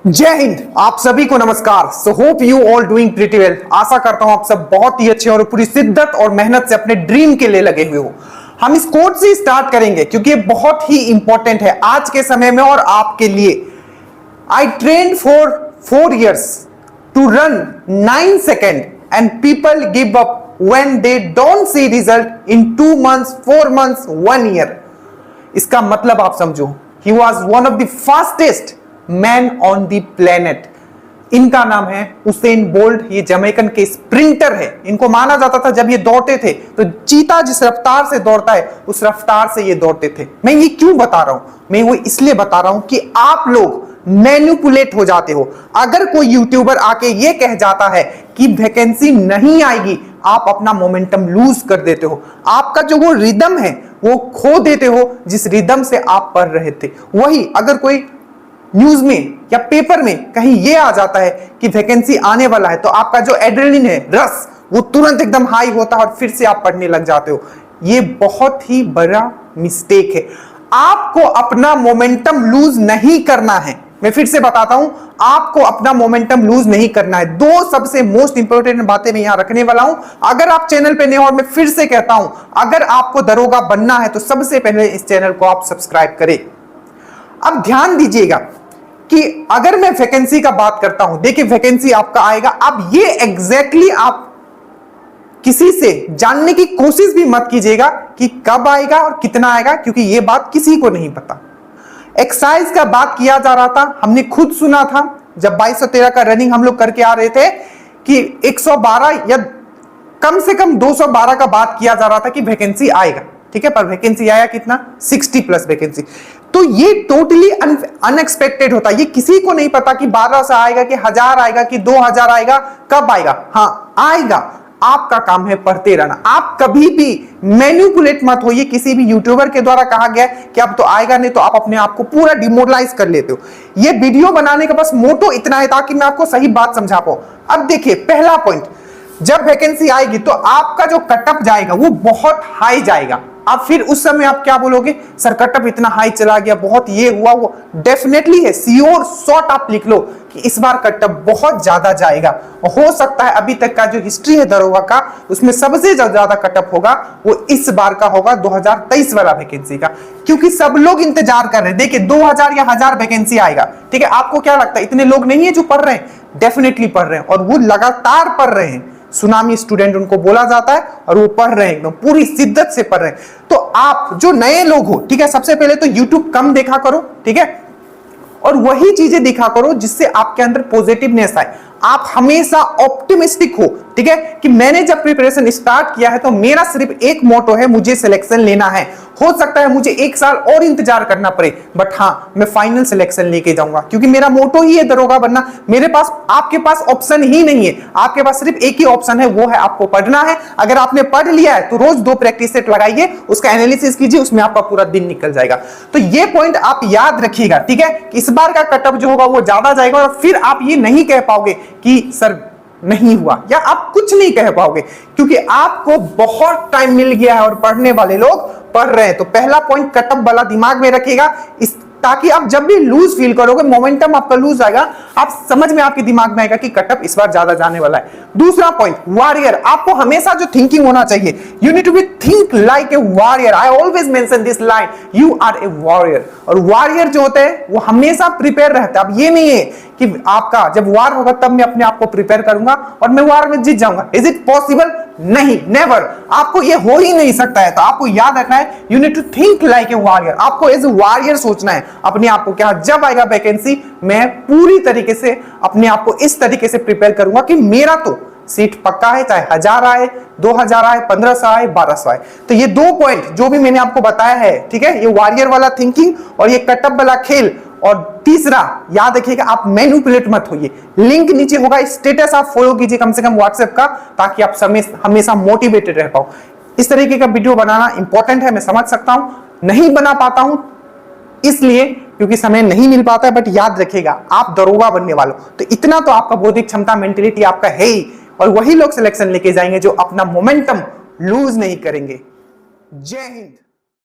जय हिंद। आप सभी को नमस्कार। So hope you all doing pretty well. आशा करता हूं आप सब बहुत ही अच्छे और पूरी शिद्दत और मेहनत से अपने ड्रीम के लिए लगे हुए हो। हम इस कोट से स्टार्ट करेंगे क्योंकि ये बहुत ही इंपॉर्टेंट है आज के समय में और आपके लिए। I train for 4 years to run 9 seconds and people give up when they don't see result in 2 months, 4 months, 1 year। इसका मतलब आप समझो, he was one of the fastest man on the planet। इनका नाम है उसेन बोल्ट। ये Jamaican के sprinter है। इनको माना जाता था जब ये दौड़ते थे तो चीता जिस रफ्तार से दौड़ता है उस रफ्तार से ये दौड़ते थे। मैं ये क्यों बता रहा हूं? मैं वो इसलिए बता रहा हूं कि आप लोग मैनिपुलेट हो जाते हो। अगर कोई यूट्यूबर आके ये कह जाता है कि वैकेंसी नहीं आएगी, आप अपना मोमेंटम लूज कर देते हो। आपका जो वो रिदम है वो खो देते हो जिस रिदम से आप पढ़ रहे थे। वही अगर कोई न्यूज में या पेपर में कहीं ये आ जाता है कि वैकेंसी आने वाला है तो आपका जो एड्रेनलिन है, रस, वो तुरंत एकदम हाई होता है और फिर से आप पढ़ने लग जाते हो। ये बहुत ही बड़ा मिस्टेक है। आपको अपना मोमेंटम लूज नहीं करना है। मैं फिर से बताता हूं, आपको अपना मोमेंटम लूज नहीं करना है। दो सबसे मोस्ट इंपोर्टेंट बातें मैं यहां रखने वाला हूं। अगर आप चैनल पे नए हो और मैं फिर से कहता हूं, अगर आपको दरोगा बनना है तो सबसे पहले इस चैनल को आप सब्सक्राइब करें। अब ध्यान दीजिएगा कि अगर मैं वैकेंसी का बात करता हूं, देखिए वैकेंसी आपका आएगा। अब ये एग्जैक्टली आप किसी से जानने की कोशिश भी मत कीजिएगा कि कब आएगा और कितना आएगा, क्योंकि ये बात किसी को नहीं पता। एक्साइज का बात किया जा रहा था, हमने खुद सुना था जब 2213 का रनिंग हम लोग करके आ रहे थे कि 112 या कम से कम 212 का बात किया जा रहा था कि वैकेंसी आएगा। ठीक है, पर वैकेंसी आया कितना? 60+ वैकेंसी। तो ये टोटली अनएक्सपेक्टेड होता है। ये किसी को नहीं पता कि 1200 आएगा कि 1000 आएगा कि 2000 आएगा, कब आएगा। हाँ आएगा। आपका काम है पढ़ते रहना। आप कभी भी मैनिपुलेट मत होइए। किसी भी यूट्यूबर के द्वारा कहा गया कि अब तो आएगा नहीं, तो आप अपने आप को पूरा डिमोरलाइज कर लेते हो। ये वीडियो बनाने का बस मोटो इतना है ताकि मैं आपको सही बात समझा पाऊं। अब देखिए पहला पॉइंट, जब वैकेंसी आएगी तो आपका जो कटअप जाएगा वो बहुत हाई जाएगा। अब फिर उस समय आप क्या बोलोगे, सर कटअप इतना हाई चला गया, बहुत ये हुआ वो। डेफिनेटली है, श्योर शॉट आप लिख लो कि इस बार कटअप बहुत ज्यादा जाएगा। हो सकता है अभी तक का जो हिस्ट्री है दरोगा का, उसमें सबसे ज्यादा कटअप होगा वो इस बार का होगा 2023 वाला वैकेंसी का, क्योंकि सब लोग इंतजार कर रहे हैं। देखिए 2000 या 1000 वैकेंसी आएगा। ठीक है, आपको क्या लगता है इतने लोग नहीं है जो पढ़ रहे हैं? डेफिनेटली पढ़ रहे हैं और वो लगातार पढ़ रहे हैं। सुनामी स्टूडेंट उनको बोला जाता है और वो पढ़ रहे हैं, एकदम पूरी शिद्दत से पढ़ रहे हैं। तो आप जो नए लोग हो, ठीक है, सबसे पहले तो YouTube कम देखा करो। ठीक है, और वही चीजें दिखा करो जिससे आपके अंदर पॉजिटिवनेस आए। आप हमेशा ऑप्टिमिस्टिक हो। ठीक है, कि मैंने जब प्रिपरेशन स्टार्ट किया है तो मेरा सिर्फ एक मोटो है, मुझे सिलेक्शन लेना है। हो सकता है मुझे 1 साल और इंतजार करना पड़े, बट हाँ मैं फाइनल सिलेक्शन लेके जाऊंगा, क्योंकि मेरा मोटो ही है दरोगा बनना। मेरे पास, आपके पास ऑप्शन ही नहीं है। आपके पास सिर्फ एक ही ऑप्शन है, वो है आपको पढ़ना है। अगर आपने पढ़ लिया है तो रोज 2 प्रैक्टिस सेट लगाइए, उसका एनालिसिस कीजिए, उसमें आपका पूरा दिन निकल जाएगा। तो ये पॉइंट आप याद रखिएगा। ठीक है, इस बार का कटअप जो होगा वो ज्यादा जाएगा और फिर आप ये नहीं कह पाओगे कि सर नहीं हुआ, या आप कुछ नहीं कह पाओगे, क्योंकि आपको बहुत टाइम मिल गया है और पढ़ने वाले लोग पढ़ रहे हैं। तो पहला पॉइंट कटअप वाला दिमाग में रखिएगा, इस ताकि आप जब भी लूज फील करोगे, मोमेंटम आपका लूज आएगा, आप समझ में आपके दिमाग में आएगा कि कटअप इस बार ज्यादा जाने वाला है। दूसरा पॉइंट, वॉरियर। आपको हमेशा जो थिंकिंग होना चाहिए, you need to be think like a warrior. I always mention this line, you are a warrior. और वॉरियर जो होते हैं वो हमेशा प्रिपेयर रहता है। अब ये नहीं है कि आपका जब वार होगा तब मैं अपने आप को प्रिपेयर करूंगा और मैं वार में जीत जाऊंगा। Is it possible? नहीं, नेवर। आपको ये हो ही नहीं सकता है। तो आपको याद रखना है, you need to think like a warrior. आपको एज ए वॉरियर सोचना है अपने आप को, क्या जब आएगा वैकेंसी मैं पूरी तरीके से अपने आप को इस तरीके से प्रिपेयर करूंगा कि मेरा तो सीट पक्का है, चाहे 1000 आए, 2000 आए, 1500 आए, 1200 आए। तो ये 2 पॉइंट जो भी मैंने आपको बताया है, ठीक है, ये वॉरियर वाला थिंकिंग और ये कटअप वाला खेल। और तीसरा याद रखिएगा, आप मैनिपुलेट मत होइए। लिंक नीचे होगा, स्टेटस आप फॉलो कीजिए कम से कम व्हाट्सएप का, ताकि आप हमेशा मोटिवेटेड रह पाओ। इस तरीके का वीडियो बनाना इंपॉर्टेंट है, मैं समझ सकता हूं। नहीं बना पाता हूं इसलिए क्योंकि समय नहीं मिल पाता है, बट याद रखिएगा आप दरोगा बनने वालों। तो इतना तो आपका बौद्धिक क्षमता, मेंटेलिटी आपका है ही, और वही लोग सिलेक्शन लेके जाएंगे जो अपना मोमेंटम लूज नहीं करेंगे। जय हिंद।